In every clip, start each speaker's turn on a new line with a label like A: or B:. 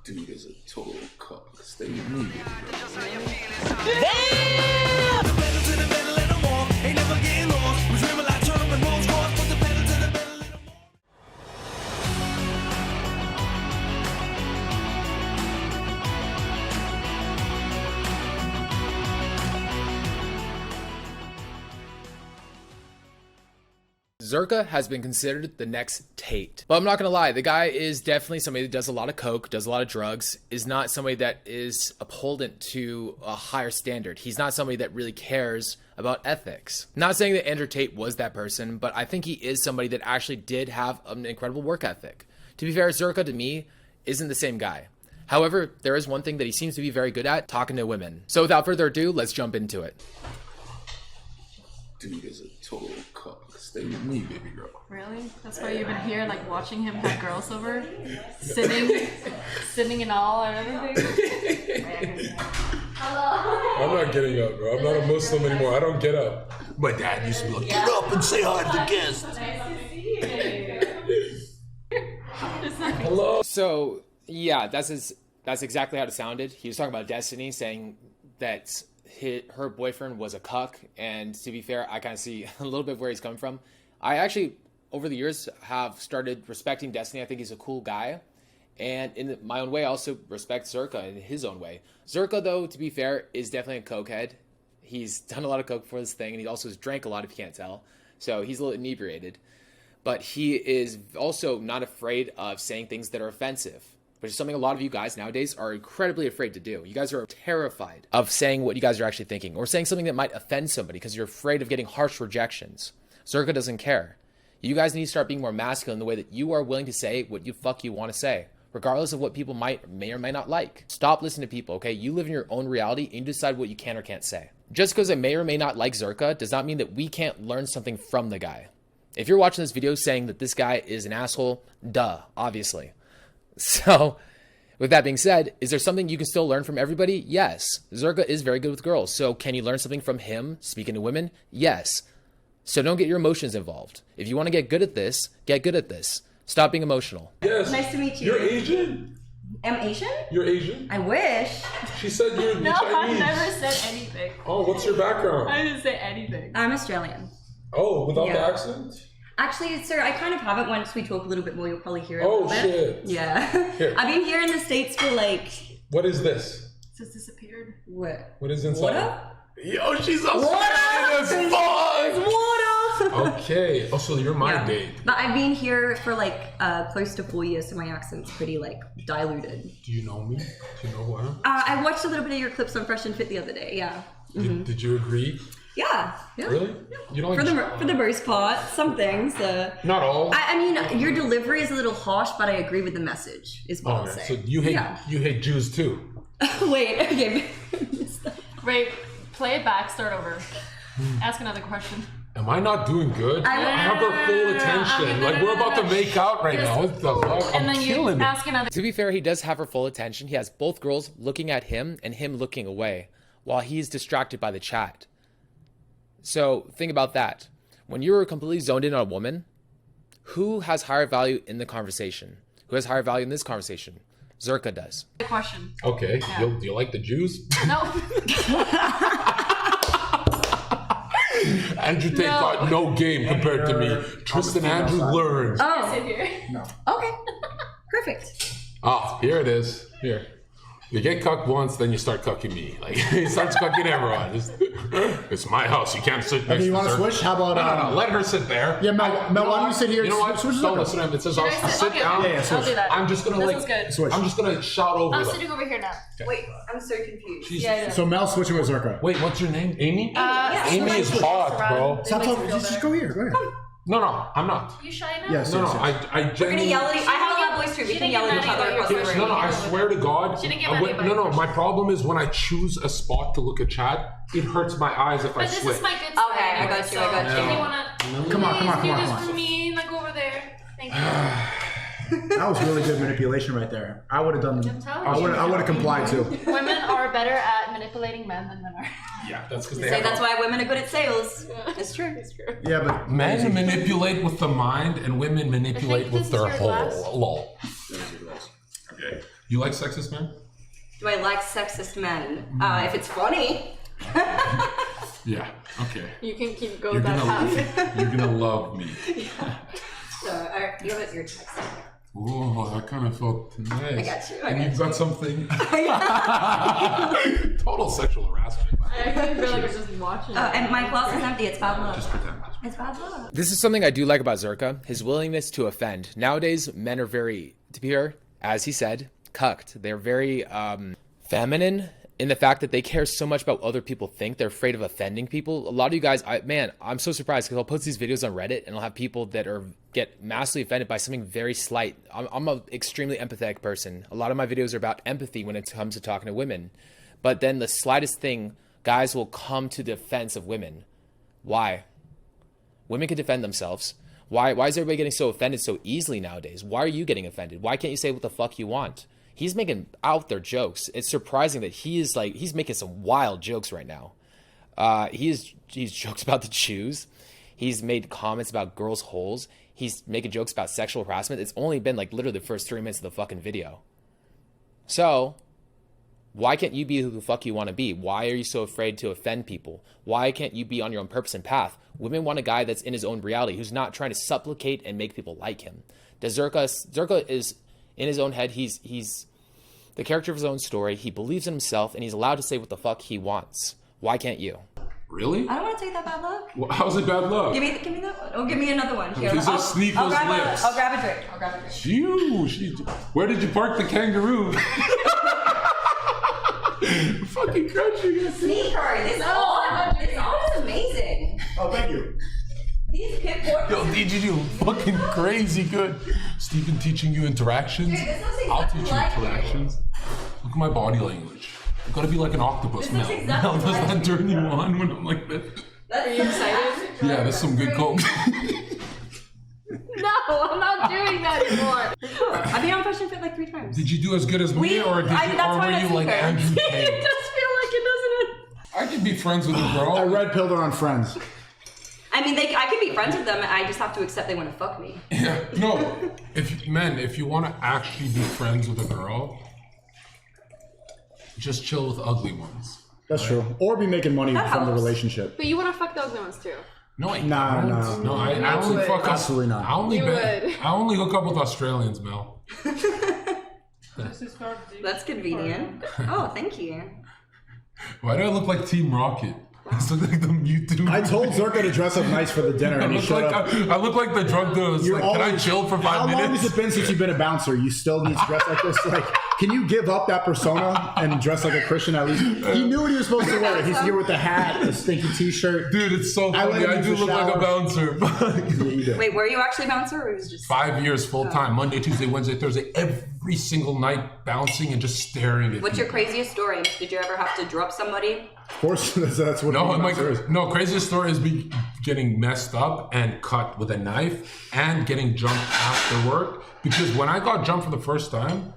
A: Dude is a total cock. Stay with me, baby girl.
B: Damn! The pedal to the metal and I walk. Ain't never getting lost. We dream like turn and rolls cross. Put the pedal to the metal and I walk.
C: Zherka has been considered the next Tate. But I'm not gonna lie, the guy is definitely somebody that does a lot of coke, does a lot of drugs, is not somebody that is upholdent to a higher standard. He's not somebody that really cares about ethics. Not saying that Andrew Tate was that person, but I think he is somebody that actually did have an incredible work ethic. To be fair, Zherka to me isn't the same guy. However, there is one thing that he seems to be very good at, talking to women. So without further ado, let's jump into it.
A: Dude is a total cock. Stay with me, baby girl.
D: Really? That's why you've been here, like watching him have girls over, sitting and all and everything.
E: I'm not getting up, bro. I'm not a Muslim anymore. I don't get up.
A: My dad used to be like, get up and say hi to the guests.
E: Hello.
C: So yeah, that's exactly how it sounded. He was talking about Destiny, saying that her boyfriend was a cuck, and to be fair, I kind of see a little bit where he's coming from. I actually, over the years, have started respecting Destiny. I think he's a cool guy, and in my own way, I also respect Zherka in his own way. Zherka, though, to be fair, is definitely a cokehead. He's done a lot of coke for this thing, and he also has drank a lot, if you can't tell, so he's a little inebriated. But he is also not afraid of saying things that are offensive, which is something a lot of you guys nowadays are incredibly afraid to do. You guys are terrified of saying what you guys are actually thinking, or saying something that might offend somebody because you're afraid of getting harsh rejections. Zherka doesn't care. You guys need to start being more masculine in the way that you are willing to say what you want to say, regardless of what people may or may not like. Stop listening to people, okay? You live in your own reality and you decide what you can or can't say. Just because I may or may not like Zherka does not mean that we can't learn something from the guy. If you're watching this video saying that this guy is an asshole, duh, obviously. So, with that being said, is there something you can still learn from everybody? Yes. Zherka is very good with girls. So can you learn something from him speaking to women? Yes. So don't get your emotions involved. If you want to get good at this, get good at this. Stop being emotional.
E: Yes.
F: Nice to meet you.
E: You're Asian?
F: I'm Asian?
E: You're Asian?
F: I wish.
E: She said you're
D: No,
E: Chinese.
D: I've never said anything.
E: Oh, what's your background?
D: I didn't say anything.
F: I'm Australian.
E: Oh, without the
F: Yeah.
E: accent?
F: Actually, sir, I kind of have it. Once we talk a little bit more, you'll probably hear it a
E: Oh,
F: little bit.
E: shit.
F: Yeah.
E: Here.
F: I've been here in the States for like...
E: What is this?
D: It's just disappeared.
F: What?
E: What is inside?
F: Water?
A: Yo, she's Australian as fuck.
F: Water!
E: Okay. Oh, so you're my date.
F: But I've been here for like close to 4 years, so my accent's pretty like diluted.
E: Do you know me? Do you know who I am?
F: I watched a little bit of your clips on Fresh and Fit the other day, yeah.
E: Did you agree?
F: Yeah.
E: Really? You don't
F: For
E: like
F: the most part, some things.
E: Not all.
F: I mean, your delivery is a little harsh, but I agree with the message, is what I'll
E: Okay,
F: say.
E: so you hate Jews too.
F: Wait, okay.
D: Ray, play it back, start over. Ask another question.
E: Am I not doing good? I have her full attention. Like we're about to make out right now. What the fuck?
D: And
E: I'm
D: then you
E: killing it.
D: ask another.
C: To be fair, he does have her full attention. He has both girls looking at him and him looking away while he's distracted by the chat. So think about that. When you're completely zoned in on a woman, who has higher value in the conversation? Who has higher value in this conversation? Zherka does.
D: Question.
E: Okay.
D: Yeah.
E: Do you like the Jews?
D: No.
E: Andrew Tate got no game compared to me. Tristan Andrews learns.
F: Oh,
D: Sit here.
F: okay. Perfect.
E: Ah, here it is. Here. You get cucked once, then you start cucking me. Like he starts cucking everyone. It's my house. You can't sit next
G: Okay, you
E: to
G: want to
E: her.
G: switch? How about
E: No. Let her sit there.
G: Yeah, Mel, why don't you sit here?
E: You know what?
G: Switch
E: Don't
G: it up.
E: listen to him. It says
D: Should I
E: I'll
D: sit?
E: sit
D: Okay.
E: down.
G: Yeah, switch.
D: I'll do that.
E: I'm just gonna
D: This is good.
G: Switch.
E: I'm just gonna shout over
D: I'm
E: them.
D: sitting over here now.
F: Wait, I'm so confused.
E: She's-
D: Yeah.
G: So Mel switching with Zherka.
E: Wait, what's your name? Amy?
F: Yeah.
E: Amy is hot, bro.
G: Stop talking. Just go here. Go here.
E: No, I'm not.
D: You shy now?
G: Yes,
E: No,
G: yes,
E: I
G: yes.
F: We're gonna
E: genuinely.
F: yell at each other. I have a loud voice too. We
D: She
F: can
D: didn't
F: yell
D: get
F: at each
D: mad
F: other
D: at
F: across
D: you.
F: the room.
E: No, I swear to God.
D: She didn't get mad at you.
E: No, my problem is when I choose a spot to look at chat, it hurts my eyes if I
D: But this
E: switch.
D: is my good side.
F: Okay, I got you, I got
D: So
F: you.
D: if you wanna,
G: Come on, come on, come on,
D: do
G: come
D: this
G: on.
D: for me, like over there. Thank you.
G: That was really good manipulation right there. I would have done. I would have complied too.
D: Women are better at manipulating men than men are.
E: Yeah, that's because they
F: Say
E: have.
F: that's why women are good at sales. It's true.
D: It's true.
G: Yeah, but
E: Men manipulate with the mind, and women manipulate
D: I think
E: with
D: this
E: their
D: is your
E: whole
D: glass.
E: lol.
A: Okay.
E: You like sexist men?
F: Do I like sexist men? If it's funny.
E: Yeah. Okay.
D: You can keep
E: You're
D: going that path.
E: gonna, you're gonna love me.
F: So, you know what you're texting.
E: Oh, that kind of felt nice.
F: I got you.
E: And you've got something. Total sexual harassment.
D: I actually feel like I'm just watching.
F: And my glass is empty. It's bad luck.
E: Just pretend.
F: It's bad luck.
C: This is something I do like about Zherka, his willingness to offend. Nowadays, men are very, to be fair, as he said, cucked. They're very feminine in the fact that they care so much about what other people think. They're afraid of offending people. A lot of you guys, I'm so surprised because I'll post these videos on Reddit and I'll have people that get massively offended by something very slight. I'm an extremely empathetic person. A lot of my videos are about empathy when it comes to talking to women. But then the slightest thing, guys will come to the defense of women. Why? Women can defend themselves. Why is everybody getting so offended so easily nowadays? Why are you getting offended? Why can't you say what the fuck you want? He's making out there jokes. It's surprising that he's making some wild jokes right now. He's jokes about the Jews. He's made comments about girls' holes. He's making jokes about sexual harassment. It's only been like literally the first 3 minutes of the fucking video. So, why can't you be who the fuck you want to be? Why are you so afraid to offend people? Why can't you be on your own purpose and path? Women want a guy that's in his own reality, who's not trying to supplicate and make people like him. Zherka is in his own head. He's the character of his own story. He believes in himself, and he's allowed to say what the fuck he wants. Why can't you?
E: Really?
F: I don't want to take that bad luck.
E: Well, how's it bad luck?
F: Give me that one. Oh, give me another one. Here,
E: These are Sneako's lips.
F: I'll grab a drink.
E: Where did you park the kangaroo? Fucking crunchy.
F: Sneaker. This on is amazing.
G: Oh, thank you.
F: These kid boards.
E: Yo, DJ, you fucking crazy good. Stephen teaching you interactions.
F: Dude, this looks
E: I'll
F: exactly
E: teach you
F: like
E: interactions. Look at my body language. You gotta be like an octopus,
F: This
E: Mel.
F: looks exactly
E: Mel, does
F: like
E: that turn you on when I'm like this?
F: Are
D: you excited?
E: Yeah, that's some good coke.
D: No, I'm not doing that anymore.
F: I've been on Fashion Fit like 3 times.
E: Did you do as good as me, or
F: that's why
E: were
F: I
E: you
F: took
E: like
F: her.
E: Andrew
D: It
E: Tate?
D: does feel like it, doesn't it?
E: I could be friends with a girl.
G: I red pilled her on Friends.
F: I mean, I can be friends with them. I just have to accept they want to fuck me.
E: Yeah, no. If you want to actually be friends with a girl, just chill with ugly ones.
G: That's true. Or be making money
F: That
G: from the
F: helps.
G: relationship.
D: But you want to fuck the ugly ones too.
E: No, I
G: Nah,
E: don't.
G: nah.
E: No, I only
D: would.
E: fuck
G: Absolutely not.
E: I only
D: You would.
E: I only hook up with Australians, Mel.
F: That's convenient. Oh, thank you.
E: Why do I look like Team Rocket? I just look like the Mewtwo.
G: I told Zherka to dress up nice for the dinner,
E: I
G: and he
E: look
G: showed
E: like
G: up.
E: I look like the drug dealer. It's
G: You're
E: like, can I
G: always-
E: chill for 5
G: How long
E: minutes?
G: has it been since you've been a bouncer? You still need to dress like this? Like, can you give up that persona and dress like a Christian at least? He knew what he was supposed to wear. He's here with the hat, the stinky t-shirt.
E: Dude, it's so
G: I let
E: funny.
G: him
E: I
G: use
E: do
G: the
E: look like a
G: shower.
E: bouncer.
G: Yeah, you did.
F: Wait, were you actually a bouncer or it was just...
E: 5 years full time, Monday, Tuesday, Wednesday, Thursday, every single night, bouncing and just staring at
F: What's your
E: people.
F: craziest story? Did you ever have to drop somebody?
G: Of course, that's what
E: No,
G: a bouncer is.
E: no, craziest story is me getting messed up and cut with a knife and getting jumped after work. Because when I got jumped for the first time,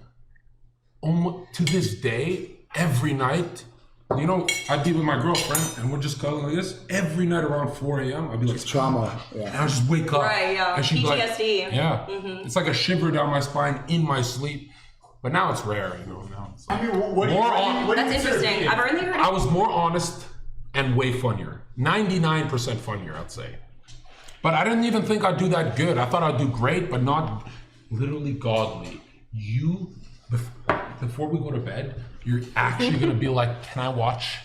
E: almost to this day, every night, you know, I'd be with my girlfriend and we're just cuddling like this. Every night around 4 a.m., I'd be like,
G: Trauma.
E: and
G: Yeah.
E: I'd just wake up.
F: Right, yeah.
E: And she'd be like,
F: PTSD.
E: yeah. It's like a shiver down my spine in my sleep. But now it's rare, you know. Now it's
G: I mean, what do you
E: More on-
G: what do you
F: That's
G: consider
F: interesting.
G: being?
F: I've only heard
E: I
F: of...
E: was more honest and way funnier. 99% funnier, I'd say. But I didn't even think I'd do that good. I thought I'd do great, but not literally godly. You, before we go to bed, you're actually going to be like, can I watch?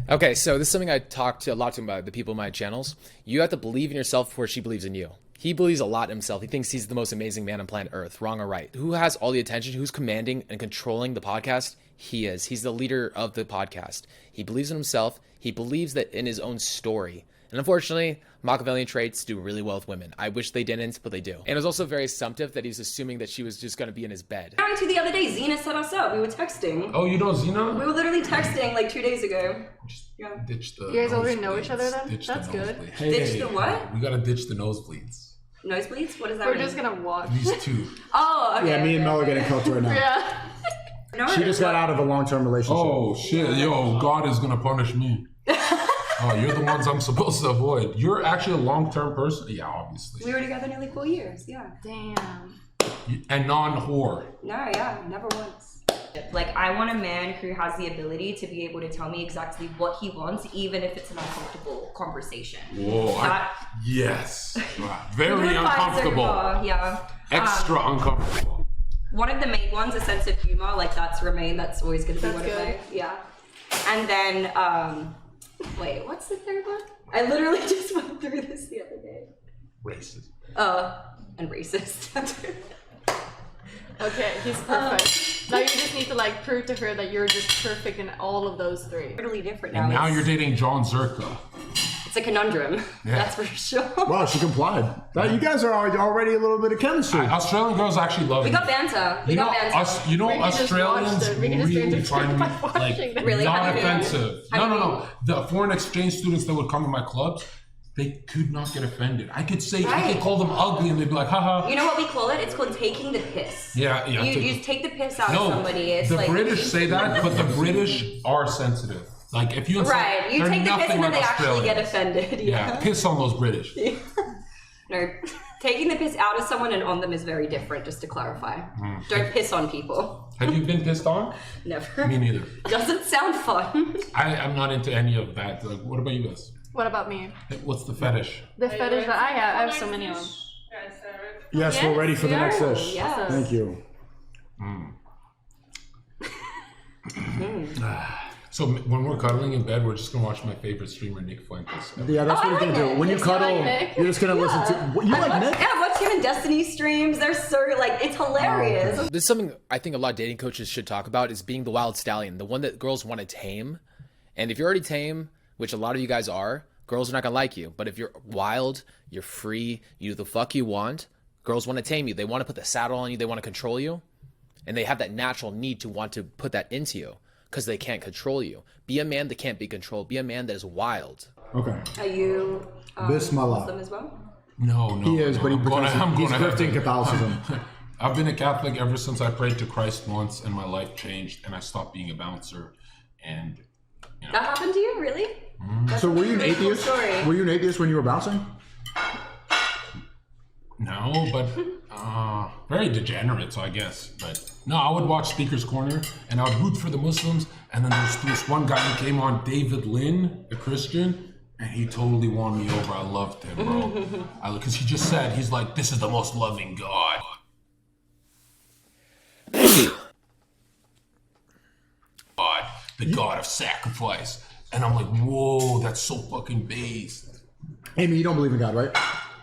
C: Okay, so this is something I talk to a lot to about the people in my channels. You have to believe in yourself before she believes in you. He believes a lot in himself. He thinks he's the most amazing man on planet Earth, wrong or right. Who has all the attention? Who's commanding and controlling the podcast? He is. He's the leader of the podcast. He believes in himself. He believes that in his own story. And unfortunately, Machiavellian traits do really well with women. I wish they didn't, but they do. And it was also very assumptive that he's assuming that she was just going to be in his bed.
F: To the other day, Zena set us up. We were texting.
E: Oh, you know Zena?
F: We were literally texting like 2 days ago. Yeah.
E: Ditch the
D: You guys already know each other then?
E: Ditch
D: That's
E: the
D: good.
E: nosebleeds.
F: Ditch the what?
E: We got to ditch the nosebleeds.
F: Nosebleeds? What does that
D: We're
F: mean?
D: just gonna watch.
E: These two.
F: Oh, okay.
G: Yeah, me and Mel are getting cooked right now.
D: Yeah.
F: No,
G: She just got out of a long-term relationship.
E: Oh, shit. Yo, God is going to punish me. Oh, you're the ones I'm supposed to avoid. You're actually a long-term person? Yeah, obviously.
F: We were together nearly 4 years, yeah.
D: Damn.
E: And non-whore.
F: No, yeah, never once. Like, I want a man who has the ability to be able to tell me exactly what he wants, even if it's an uncomfortable conversation.
E: Whoa, yes. Very
F: Good vibes,
E: uncomfortable.
F: yeah.
E: Extra uncomfortable.
F: One of the main ones, a sense of humor, like that's always going to be one of my, yeah. And then, wait, what's the third one? I literally just went through this the other day.
E: Racist.
F: And racist.
D: Okay, he's perfect. Now you just need to like prove to her that you're just perfect in all of those three.
F: Totally different now.
E: And now you're dating John Zherka.
F: It's a conundrum. Yeah. That's for sure.
G: Wow, she complied. You guys are already a little bit of chemistry.
E: Australian girls actually love
F: We got banter. We got banter.
E: Australians really find me like
F: Really?
E: not offensive. No. The foreign exchange students that would come to my clubs, they could not get offended. I could call them ugly and they'd be like, haha.
F: You know what we call it? It's called taking the piss.
E: Yeah.
F: You take the piss out of somebody. It's
E: the
F: like,
E: British say that, but the British are sensitive. Like if you
F: right, you take the piss and then they actually get offended.
E: Yeah, piss on those British.
F: No, taking the piss out of someone and on them is very different. Just to clarify, don't piss on people.
E: Have you been pissed on?
F: Never.
E: Me neither.
F: Doesn't sound fun.
E: I'm not into any of that. Like, what about you guys?
D: What about me?
E: What's the fetish?
D: The fetish that I have so many of them.
G: Yes, we're ready for the next dish.
F: Yes.
G: Thank you.
E: So when we're cuddling in bed, we're just gonna watch my favorite streamer, Nick Fuentes.
G: Yeah, that's what you're gonna do. When you cuddle,
D: Nick.
G: you're just gonna listen to. You like Nick?
F: Yeah, watch him in Destiny streams. They're so like it's hilarious.
C: This is something I think a lot of dating coaches should talk about is being the wild stallion, the one that girls want to tame. And if you're already tame, which a lot of you guys are, girls are not gonna like you. But if you're wild, you're free, you do the fuck you want, girls want to tame you. They want to put the saddle on you, they want to control you. And they have that natural need to want to put that into you because they can't control you. Be a man that can't be controlled. Be a man that is wild.
G: Okay.
F: Are you
G: Bismillah.
F: Muslim as well?
E: No.
G: He is, but he's grifting Catholicism.
E: I've been a Catholic ever since I prayed to Christ once, and my life changed, and I stopped being a bouncer. And
F: That happened to you, really?
G: So were you an atheist?
F: story.
G: Were you an atheist when you were bouncing?
E: no, but very degenerate, so I guess. But no, I would watch Speaker's Corner, and I would root for the Muslims. And then there's this one guy who came on, David Lynn, a Christian, and he totally won me over. I loved him, bro. Because he just said, he's like, this is the most loving God. God, the God of sacrifice. And I'm like, whoa, that's so fucking based.
G: Amy, you don't believe in God, right?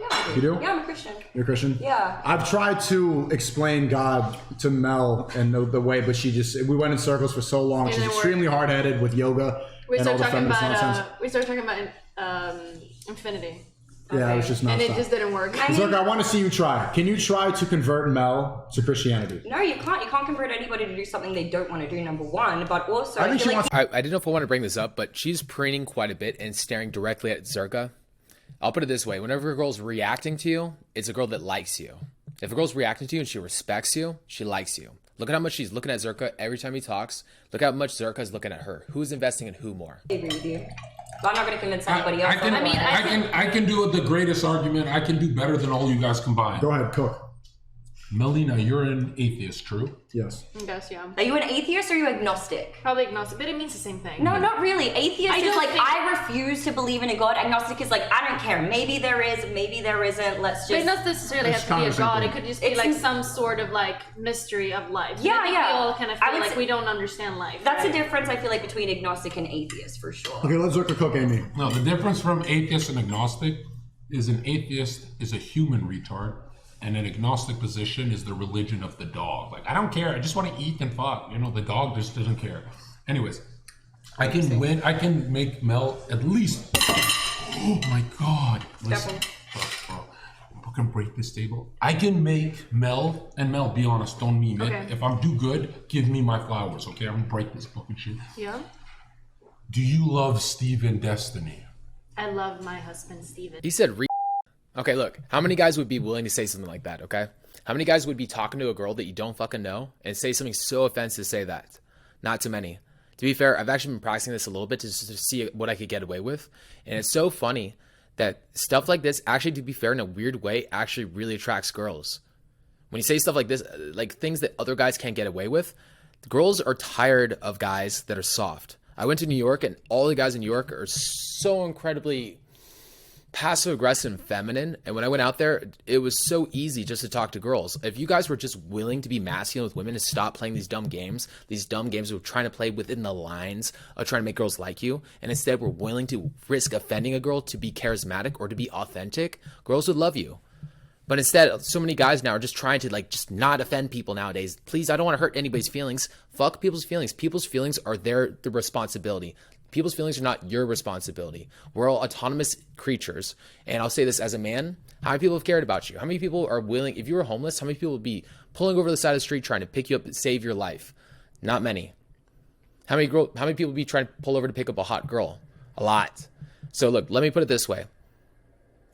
F: Yeah, I do.
G: You do?
F: Yeah, I'm a Christian.
G: You're a Christian?
F: Yeah.
G: I've tried to explain God to Mel and the way, but we went in circles for so long. She's extremely hard-headed with yoga and all the feminist nonsense.
D: We started talking about infinity.
G: Yeah, it was just not.
D: And it just didn't work.
G: Look, I want to see you try. Can you try to convert Mel to Christianity?
F: No, you can't. You can't convert anybody to do something they don't want to do, number one. But also,
G: I think she wants.
C: I didn't know if I want to bring this up, but she's preening quite a bit and staring directly at Zherka. I'll put it this way. Whenever a girl's reacting to you, it's a girl that likes you. If a girl's reacting to you and she respects you, she likes you. Look at how much she's looking at Zherka every time he talks. Look how much Zherka is looking at her. Who's investing in who more?
F: I agree with you. But I'm not going to convince anybody else.
E: I can do the greatest argument. I can do better than all you guys combined.
G: Go ahead, cook.
E: Melina, you're an atheist, true?
G: Yes.
D: I guess, yeah.
F: Are you an atheist or are you agnostic?
D: Probably agnostic, but it means the same thing.
F: No, not really. Atheist is like,
D: think-
F: I refuse to believe in a God. Agnostic is like, I don't care. Maybe there is, maybe there isn't. Let's
D: But it
F: just...
D: doesn't necessarily
G: It's
D: have to be
G: kind
D: a
G: of the same
D: god.
G: thing.
D: It could just be
F: It's
D: like
F: an-
D: some sort of like mystery of life.
F: Yeah,
D: I think
F: yeah.
D: we all kind of
F: I
D: feel
F: would
D: like
F: say-
D: we don't understand life.
F: That's
D: right?
F: the difference, I feel like, between agnostic and atheist, for sure.
G: Okay, let's look at cook, Amy.
E: No, the difference from atheist and agnostic is an atheist is a human retard, and an agnostic position is the religion of the dog. Like, I don't care. I just want to eat and fuck. You know, the dog just doesn't care. Anyways, I can win. I can make Mel at least. Oh my God. Listen. Bro, we're going to break this table. I can make Mel, and Mel, be honest, don't meme it.
D: Okay.
E: If I'm do good, give me my flowers, okay? I'm going to break this fucking shit.
D: Yeah.
E: Do you love Steven Destiny?
D: I love my husband, Steven.
C: He said Okay, look, how many guys would be willing to say something like that, okay? How many guys would be talking to a girl that you don't fucking know and say something so offensive to say that? Not too many. To be fair, I've actually been practicing this a little bit to see what I could get away with. And it's so funny that stuff like this, actually, to be fair, in a weird way, actually really attracts girls. When you say stuff like this, like things that other guys can't get away with, girls are tired of guys that are soft. I went to New York, and all the guys in New York are so incredibly passive aggressive and feminine. And when I went out there, it was so easy just to talk to girls. If you guys were just willing to be masculine with women and stop playing these dumb games of trying to play within the lines of trying to make girls like you, and instead were willing to risk offending a girl to be charismatic or to be authentic, girls would love you. But instead, so many guys now are just trying to like just not offend people nowadays. Please, I don't want to hurt anybody's feelings. Fuck people's feelings. People's feelings are the responsibility. People's feelings are not your responsibility. We're all autonomous creatures. And I'll say this as a man, how many people have cared about you? How many people are willing, if you were homeless, how many people would be pulling over the side of the street trying to pick you up and save your life? Not many. How many people would be trying to pull over to pick up a hot girl? A lot. So look, let me put it this way.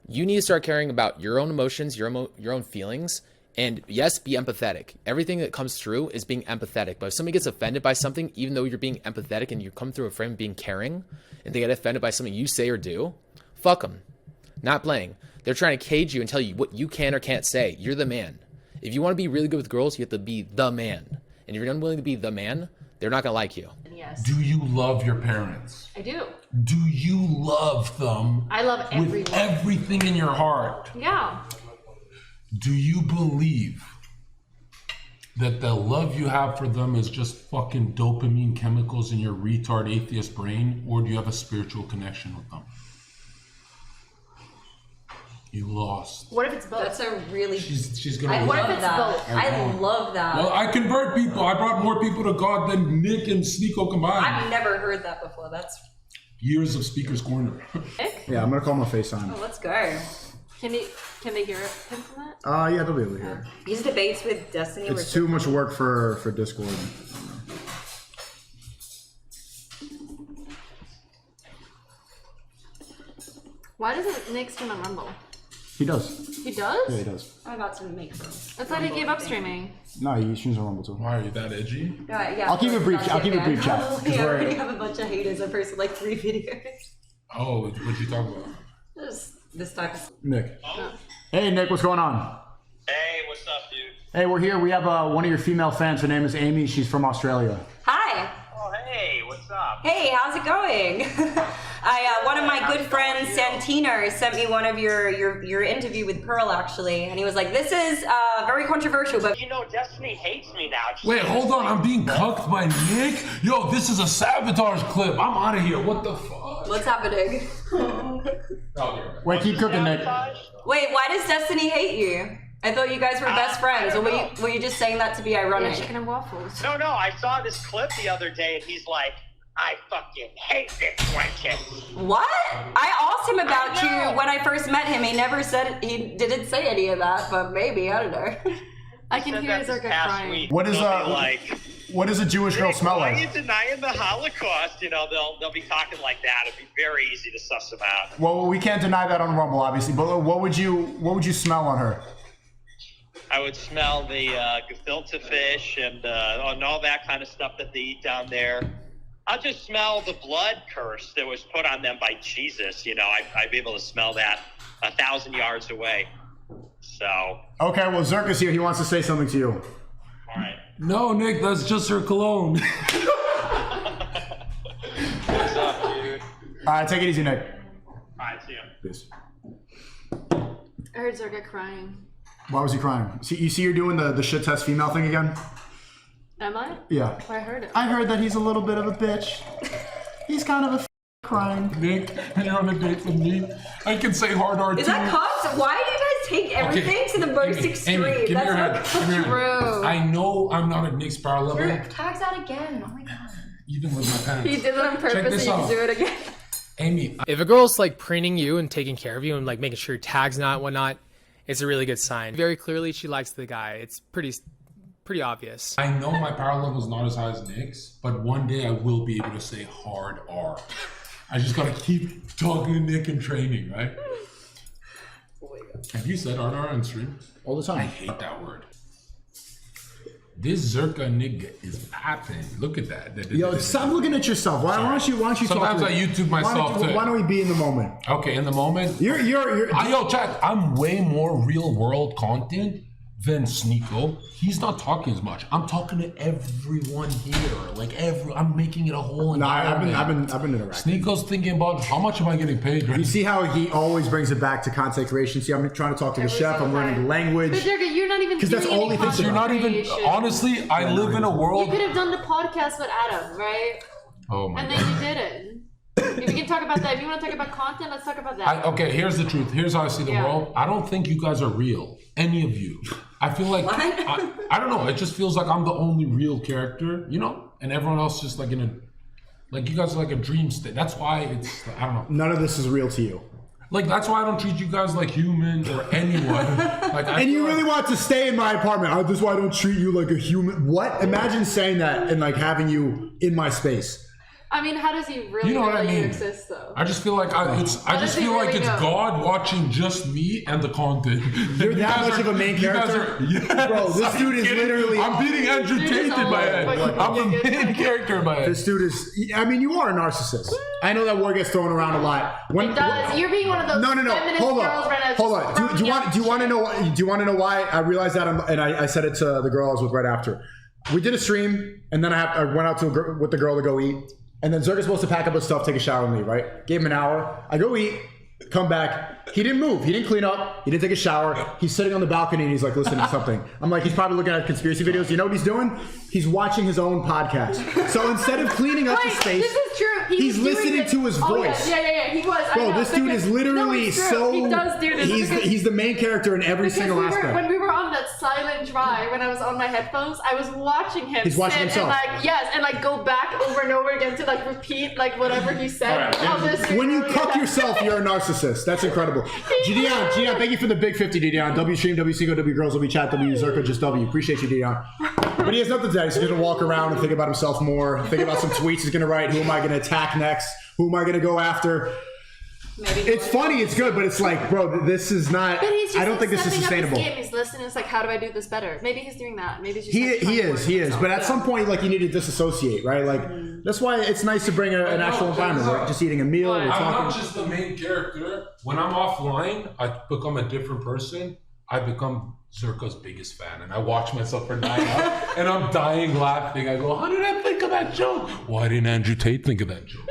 C: You need to start caring about your own emotions, your own feelings, and yes, be empathetic. Everything that comes through is being empathetic. But if somebody gets offended by something, even though you're being empathetic and you come through a frame of being caring, and they get offended by something you say or do, fuck them. Not playing. They're trying to cage you and tell you what you can or can't say. You're the man. If you want to be really good with girls, you have to be the man. And if you're unwilling to be the man, they're not going to like you.
D: Yes.
E: Do you love your parents?
D: I do.
E: Do you love them?
D: I love everyone.
E: With everything in your heart?
D: Yeah.
E: Do you believe that the love you have for them is just fucking dopamine chemicals in your retard atheist brain, or do you have a spiritual connection with them? You lost.
D: What if it's both?
F: That's a really.
E: She's gonna.
F: I
E: lose.
F: love that. I love that.
E: Well, I convert people. I brought more people to God than Nick and Sneeko combined.
F: I've never heard that before. That's.
E: Years of Speaker's Corner.
G: Yeah, I'm gonna call him a FaceTime.
F: Oh, let's go.
D: Can they hear him from that?
G: Yeah, they'll be able to hear.
F: These debates with Destiny were
G: It's too much work for Discord.
D: Why doesn't Nick stream on Rumble?
G: He does.
D: He does?
G: Yeah, he does.
F: I'm about to make them.
D: I thought he gave up streaming.
G: No, he streams on Rumble too.
E: Why are you that edgy?
F: Yeah,
G: I'll keep it brief. I'll keep it brief, chat. 'cause
F: I
G: we're-
F: already have a bunch of haters. I posted like 3 videos.
E: Oh, what'd you talk about?
F: Just this type of.
G: Nick. Hey, Nick, what's going on?
H: Hey, what's up, dude?
G: Hey, we're here. We have one of your female fans. Her name is Amy. She's from Australia.
F: Hi.
H: Oh, hey, what's up?
F: Hey, how's it going? One of my good friends, Santino, sent me one of your interview with Pearl actually, and he was like, "This is very controversial, but."
H: You know, Destiny hates me now.
E: Wait, hold on. I'm being cucked by Nick? Yo, this is a sabotage clip. I'm out of here. What the fuck?
F: What's happening?
G: Wait, keep cooking, Nick.
F: Wait, why does Destiny hate you? I thought you guys were best friends, or were you just saying that to be
D: Yeah,
F: ironic?
D: chicken and waffles.
H: No, I saw this clip the other day, and he's like, I fucking hate this wench.
F: What? I asked him about
H: I know.
F: you when I first met him. He never said, he didn't say any of that, but maybe, I don't know.
D: I can hear Zherka crying.
G: What is
H: They'll be like,
G: what does a Jewish girl smell
H: why are you
G: like?
H: denying the Holocaust? You know, they'll be talking like that. It'd be very easy to suss them out.
G: Well, we can't deny that on Rumble, obviously. But what would you smell on her?
H: I would smell the gefilte fish and all that kind of stuff that they eat down there. I'll just smell the blood curse that was put on them by Jesus. You know, I'd be able to smell that 1,000 yards away. So.
G: Okay, well, Zherka's here. He wants to say something to you.
H: All right.
E: No, Nick, that's just her cologne.
H: What's up, dude?
G: All right, take it easy, Nick.
H: All right, see ya.
G: Peace.
D: I heard Zherka crying.
G: Why was he crying? You see you're doing the shit test female thing again?
D: Am I?
G: Yeah.
D: Oh, I heard it.
G: I heard that he's a little bit of a bitch. He's kind of a crying.
E: Nick, you're on a date with me. I can say hard R too.
F: Is that cuts? Why do you guys take everything to the most extreme?
E: Amy, give me your head.
F: That's
E: Give me your head.
D: True.
E: I know I'm not at Nick's power level,
F: tags out again. Oh my god.
E: even with my pants.
D: He did it on
E: Check
D: purpose
E: this
D: so you
E: out.
D: can do it again.
E: Amy,
C: If a girl's like preening you and taking care of you and like making sure your tag's not whatnot, it's a really good sign. Very clearly, she likes the guy. It's pretty obvious.
E: I know my power level is not as high as Nick's, but one day I will be able to say hard R. I just gotta keep talking to Nick and training, right? Have you said hard R on stream?
G: All the
E: I
G: time.
E: hate that word. This Zherka nigga is popping. Look at that.
G: Yo, stop looking at yourself. Why don't you talk
E: Sometimes
G: to
E: I
G: me?
E: YouTube myself too.
G: Why don't we be in the moment?
E: Okay, in the moment.
G: You're
E: Yo, chat, I'm way more real world content then Sneeko, he's not talking as much. I'm talking to everyone here. Like I'm making it a whole environment.
G: I've been interacting.
E: Sneeko's thinking about how much am I getting paid? Right?
G: You see how he always brings it back to content creation. See, I'm trying to talk to the chef. I'm learning the language.
D: But Zherka, you're not even
G: because that's all he thinks about.
E: You're not even. Honestly, I live in a world.
D: You could have done the podcast with Adam, right?
E: Oh my
D: God.
E: God.
D: And then you didn't. If we can talk about that, if you want to talk about content, let's talk about that.
E: Okay, here's the truth. Here's how I see the world. I don't think you guys are real. Any of you. I feel like I don't know. It just feels like I'm the only real character, you know, and everyone else just like in a, like you guys are like a dream state. That's why it's I don't know.
G: None of this is real to you.
E: Like that's why I don't treat you guys like humans or anyone. Like,
G: and you really want to stay in my apartment. This is why I don't treat you like a human. What? Imagine saying that and like having you in my space.
D: I mean, how does he really,
E: you know what I mean?
D: exist, though?
E: I just feel like it's God watching just me and the content.
G: You're that much of a main character?
E: Yes,
G: bro, this dude is literally...
E: I'm being Andrew Tate in my head. I'm the main character in my head.
G: This dude is... I mean, you are a narcissist. I know that word gets thrown around a lot.
D: It does. You're being one of those feminist girls right now.
G: Hold on. Do you want to know why I realized that? And I said it to the girl I was with right after. We did a stream, and then I went out with the girl to go eat. And then Zherka's supposed to pack up his stuff, take a shower, and leave, right? Gave him an hour. I go eat, come back. He didn't move. He didn't clean up. He didn't take a shower. He's sitting on the balcony and he's like listening to something. I'm like, he's probably looking at conspiracy videos. You know what he's doing? He's watching his own podcast. So instead of cleaning up his space,
D: this is true.
G: He's listening to his voice.
D: Yeah. He was.
G: Bro, this dude is literally so...
D: He does do this.
G: He's the main character in every single aspect.
D: When we were on that silent drive, when I was on my headphones, I was watching him.
G: He's watching himself.
D: And go back over and over again to like repeat like whatever he said.
G: When you cuck yourself, you're a narcissist. That's incredible. Gideon, thank you for the big 50, Gideon. W stream, W single, W girls, W chat, W Zherka, just W. Appreciate you, Gideon. But he has nothing today. He's going to walk around and think about himself more. Think about some tweets he's going to write. Who am I going to attack next? Who am I going to go after? It's funny, it's good, but it's like, bro, this is not. I don't think this is sustainable.
D: He's listening. It's like, how do I do this better? Maybe he's doing that. Maybe he's just
G: he is. But at some point, like, you need to disassociate, right? Like, that's why it's nice to bring an actual environment. Like just eating a meal.
E: I'm not just the main character. When I'm offline, I become a different person. I become Zherka's biggest fan, and I watch myself for 9 hours, and I'm dying laughing. I go, how did I think of that joke? Why didn't Andrew Tate think of that joke?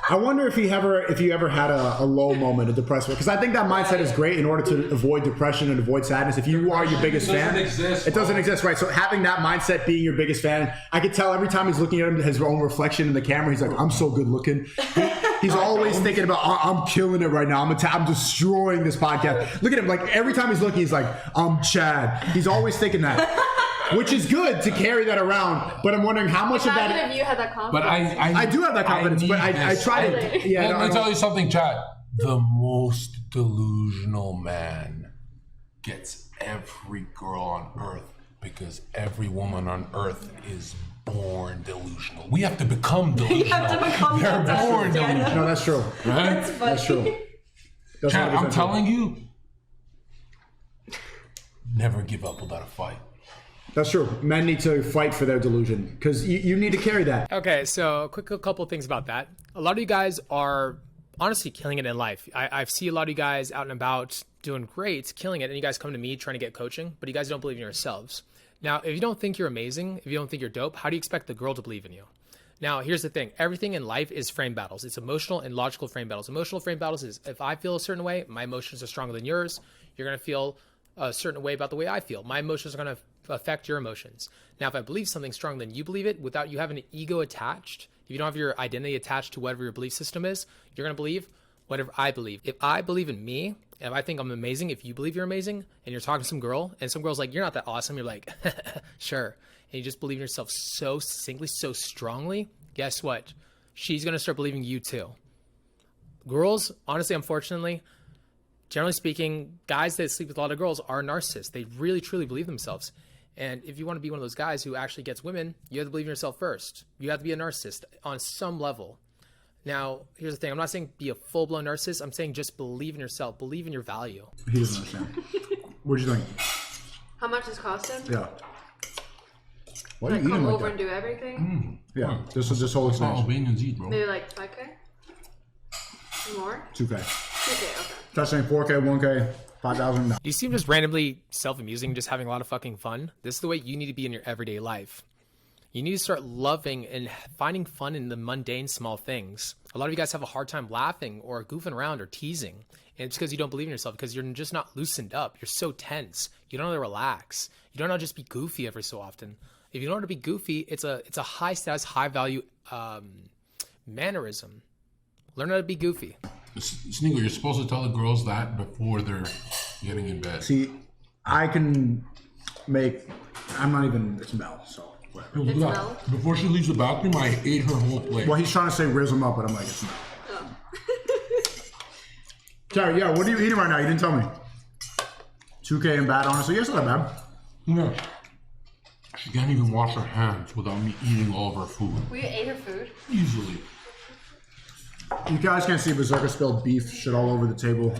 G: I wonder if you ever had a low moment, a depressed one, because I think that mindset is great in order to avoid depression and avoid sadness. If you are your biggest fan, it doesn't exist, right? So having that mindset, being your biggest fan, I could tell every time he's looking at his own reflection in the camera, he's like, I'm so good looking. He's always thinking about, I'm killing it right now. I'm destroying this podcast. Look at him, like every time he's looking, he's like, I'm Chad. He's always thinking that. Which is good to carry that around, but I'm wondering how much of that.
D: Imagine if you had that confidence.
E: But
G: I do have that confidence, but I try to. Yeah,
E: let me tell you something, Chad. The most delusional man gets every girl on earth because every woman on earth is born delusional. We have to become delusional.
F: You have to become
E: They're born delusional.
G: No, that's true.
E: Right?
G: That's true.
E: Chad, I'm telling you, never give up without a fight.
G: That's true. Men need to fight for their delusion because you need to carry that.
C: Okay, so a couple things about that. A lot of you guys are honestly killing it in life. I see a lot of you guys out and about doing great, killing it, and you guys come to me trying to get coaching, but you guys don't believe in yourselves. Now, if you don't think you're amazing, if you don't think you're dope, how do you expect the girl to believe in you? Now, here's the thing. Everything in life is frame battles. It's emotional and logical frame battles. Emotional frame battles is if I feel a certain way, my emotions are stronger than yours. You're going to feel a certain way about the way I feel. My emotions are going to affect your emotions. Now, if I believe something stronger than you believe it, without you having an ego attached, if you don't have your identity attached to whatever your belief system is, you're going to believe whatever I believe. If I believe in me, if I think I'm amazing, if you believe you're amazing, and you're talking to some girl, and some girl's like, you're not that awesome, you're like, sure. And you just believe in yourself so succinctly, so strongly, guess what? She's going to start believing you too. Girls, honestly, unfortunately, generally speaking, guys that sleep with a lot of girls are narcissists. They really, truly believe themselves. And if you want to be one of those guys who actually gets women, you have to believe in yourself first. You have to be a narcissist on some level. Now, here's the thing. I'm not saying be a full-blown narcissist. I'm saying just believe in yourself. Believe in your value.
G: He doesn't understand. What'd you think?
D: How much does cost him?
G: Yeah. Why are
D: Like
G: you
D: come
G: eating like
D: over
G: that?
D: and do everything?
G: Yeah. This whole
E: That's how
G: experience.
E: Albanians eat, bro.
D: Maybe like 5K? More?
G: 2K.
D: 2K, okay.
G: Touchdown 4K, 1K, $5,000.
C: You seem just randomly self-amusing, just having a lot of fucking fun. This is the way you need to be in your everyday life. You need to start loving and finding fun in the mundane small things. A lot of you guys have a hard time laughing or goofing around or teasing. And it's because you don't believe in yourself, because you're just not loosened up. You're so tense. You don't know how to relax. You don't know how to just be goofy every so often. If you don't know how to be goofy, it's a high status, high value mannerism. Learn how to be goofy.
E: Sneagle, you're supposed to tell the girls that before they're getting in bed.
G: See, I'm not even, it's Mel, so.
E: Hey, look at that. Before she leaves the bathroom, I ate her whole plate.
G: Well, he's trying to say rhythm up, but I'm like, it's not. Terry, yeah, what are you eating right now? You didn't tell me. 2K and bad, honestly. Yes, not bad.
E: No. She can't even wash her hands without me eating all of her food.
D: We ate her food.
E: Easily.
G: You guys can't see, but Zherka spilled beef shit all over the table.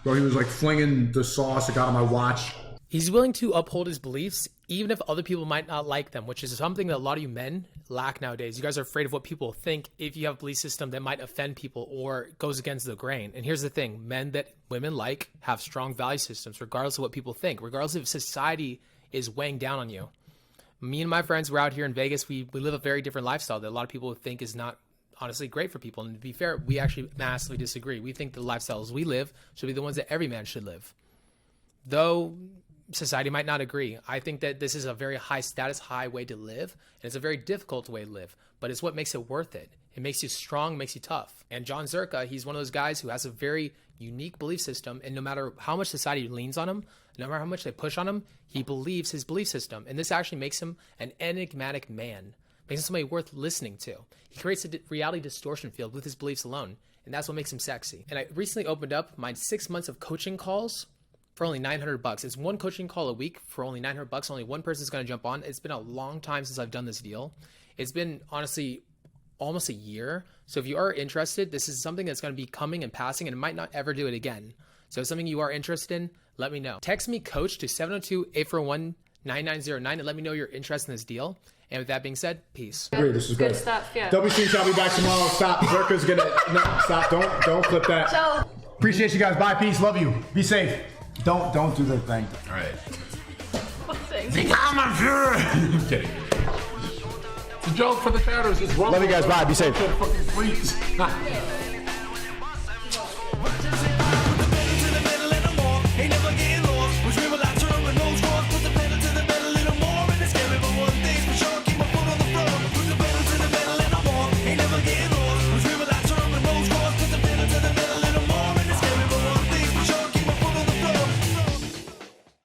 G: Bro, he was like flinging the sauce that got on my watch.
C: He's willing to uphold his beliefs, even if other people might not like them, which is something that a lot of you men lack nowadays. You guys are afraid of what people think if you have a belief system that might offend people or goes against the grain. And here's the thing, men that women like have strong value systems, regardless of what people think, regardless if society is weighing down on you. Me and my friends, we're out here in Vegas. We live a very different lifestyle that a lot of people think is not honestly great for people. And to be fair, we actually massively disagree. We think the lifestyles we live should be the ones that every man should live. Though society might not agree. I think that this is a very high status, high way to live, and it's a very difficult way to live, but it's what makes it worth it. It makes you strong, makes you tough. And John Zherka, he's one of those guys who has a very unique belief system, and no matter how much society leans on him, no matter how much they push on him, he believes his belief system, and this actually makes him an enigmatic man, makes him somebody worth listening to. He creates a reality distortion field with his beliefs alone, and that's what makes him sexy. And I recently opened up my 6 months of coaching calls for only $900. It's one coaching call a week for only $900. Only one person's going to jump on. It's been a long time since I've done this deal. It's been honestly almost a year. So if you are interested, this is something that's going to be coming and passing, and it might not ever do it again. So if something you are interested in, let me know. Text me coach to 702-841-9909 and let me know you're interested in this deal. And with that being said, peace.
G: Agree, this is
D: Good
G: good.
D: stuff, yeah.
G: WC shall be back tomorrow. Stop. Zherka's gonna stop. Don't clip that.
D: So,
G: Appreciate you guys. Bye. Peace. Love you. Be safe. Don't do the thing.
E: All right.
G: I'm
E: kidding. It's a joke for the chatters. It's wrong.
G: Love you guys. Bye. Be safe.
E: Fucking freaks.